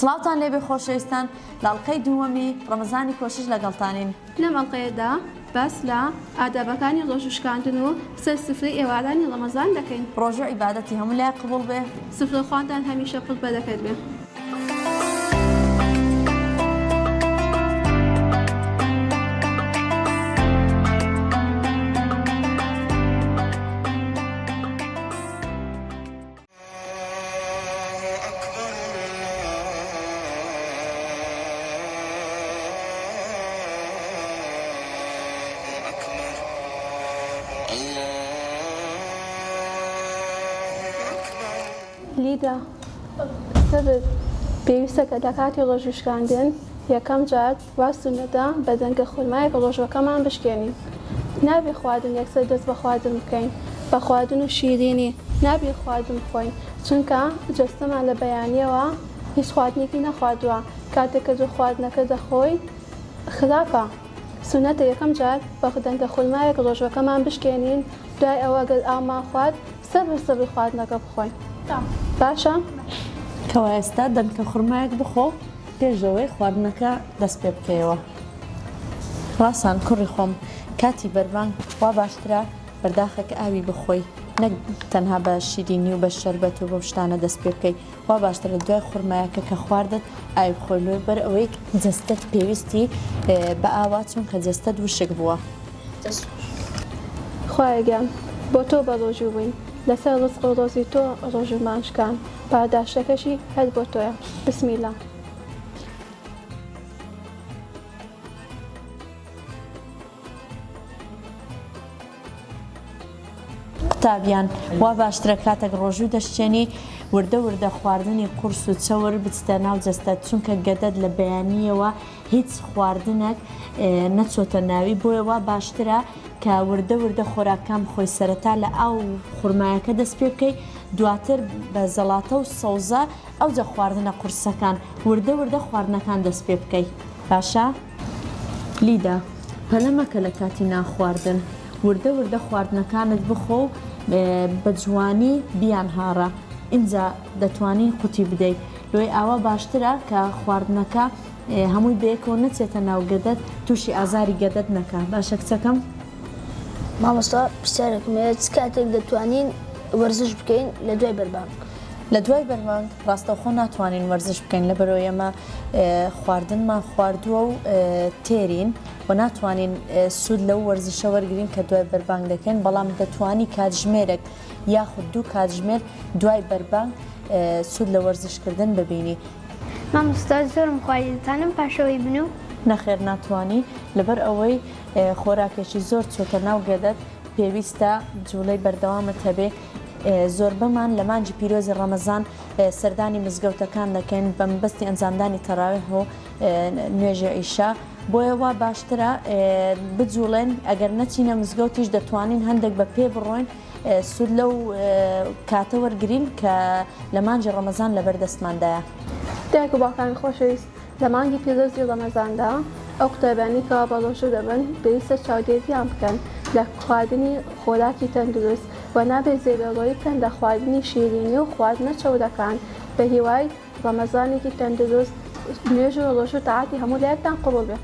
سڵاوتان لێبێ خۆشەویستان لاڵقەی دووەمی ڕەمەزانی کۆشش لەگەڵتانین. لەم ئەڵقەیەدا باس لە ئادابەکانی ڕۆژوشکاندن و سەرسفرەی ئێوارانی ڕەمەزان دەکەین. ڕۆژە عیبادەتی هەموو لای قبوڵ بێ، سفرە خواندان هەمیشە پڕ بەدەکەت بێ. لیدا سەبت پێویستە لە کاتی ڕۆژوشکاندن یەکەم جار وا سونەتە بە دەنگە خورمایەک ڕۆژەکەمان بشکێنین. نابێ خواردن یەکسەر دەست بە خواردن بکەین، بە خواردن و شیرینی نابێ خواردن بخۆین، چونکە جەستەمان لە بەیانیەوە هیچ خواردنێکی نەخواردووە. کاتێککە دوو خواردنەکە دەخۆی خراپە. سونەتە یەکەم جار بە دەنگە خورمایەک ڕۆژەکەمان بشکێنین، دوای ئەوە گەر ئامان خوارد سەبر خواردنەکە بخۆین. باشە؟ کەوا ئێستا دەنگە خورمایەک بخۆ پێشەوەی خواردنەکە دەست پێ بکەیەوە. ڕاستان کوڕی خۆم کاتی بەربانگ وا باشترە بەرداخەکە ئاوی بخۆی، نەک تەنها بە شیرینی و بە شەربەت و بە شتانە دەست پێ بکەیت. وا باشترە دوای خورمایەکە کە خواردت ئاوی بخۆی لێ بەر ئەوەی جەستەت پێویستی بە ئاوا چونکە جەستەت وشک بووە. خوایەگەم بۆ تۆ بە ڕۆژوو بووین، لەسەر ڕزق و ڕۆزی تۆ ڕۆژومانشکان، پاداشەکەشی هەر بۆ تۆیە. بسمیلە. قوتابیان وا باشترە کاتێک ڕۆژوو دەشتێنی وردە خواردنی قورس و چەور بچتە ناو جەستەت، چونکە گەدەت لە بەیانیەوە هیچ خواردنێک نەچۆتە ناوی. بۆیە وا باشترە کە وردە خۆراکان بخۆی، سەرەتا لە ئاو خورمایەکە دەست پێ بکەی، دواتر بە زەڵاتە و سەوزە ئەوجە خواردنە قورسەکان وردە خواردنەکان دەست پێ بکەی. باشە؟ لیدا پەلە مەکە لە کاتی ناخواردن، وردە خواردنەکانت بخۆ و بە جوانی بیان هاڕە، اینجا دەتوانی قوتی بدەیت. لۆی ئاوا باشترە کە خواردنەکە هەمووی بەیەکەوە نەچێتە ناو گەدەت، تووشی ئازاری گەدەت نەکە. باشە کچەکەم؟ مامۆستا پرسیارێکم هەیە، چ کاتێک دەتوانین وەرزش بکەین لە دوای بەربانگ؟ لە دوای بەربانگ ڕاستەوخۆ ناتوانین وەرزش بکەین، لەبەرەوەی ئێمە خواردنمان خواردووە و تێرین و ناتوانین سوود لەو وەرزشە وەرگرین کە دوای بەربانگ دەکەین، بەڵام دەتوانی کاتژمێرێک یاخود دوو کاتژمێر دوای بەربانگ سوود لە وەرزشکردن ببینی. مامۆستا زۆرم خواردی دەتانم پاشەوەی بنوو؟ نەخێر ناتوانی، لەبەر ئەوەی خۆراکێکی زۆر چۆتە ناو گەدەت پێویستە جوڵەی بەردەوامت هەبێ. زۆر بەمان لە مانجی پیرۆزی ڕەمەزان سەردانی مزگەوتەکان دەکەین بە مەبەستی ئەنجامدانی تەراویح و نوێژی عیشا. بۆیە وا باشترە بجوڵێن، ئەگەر نەچینە مزگەوتیش دەتوانین هەندێک بە پێ بڕۆین سوود لەو کاتە وەرگرین کە لە مانجی ڕەمەزان لەبەردەستماندایە. دایک و باوکانی خۆشەویست، لە مانگی پیرۆزی ڕەمەزاندا ئەو قوتابیانی کەوا بە ڕۆژوو دەبن پێویستە چاودێریان بکەن لە خواردنی خۆراکی تەندروست و نابێت زێبەڕۆیی بکەن لە خواردنی شیرینی و خواردنە چەورەکان بە هیوای ڕەمەزانێکی تەندروست، نوێژ و ڕۆژوو تاعاتی هەموو لایەکتان قبوڵ بێت.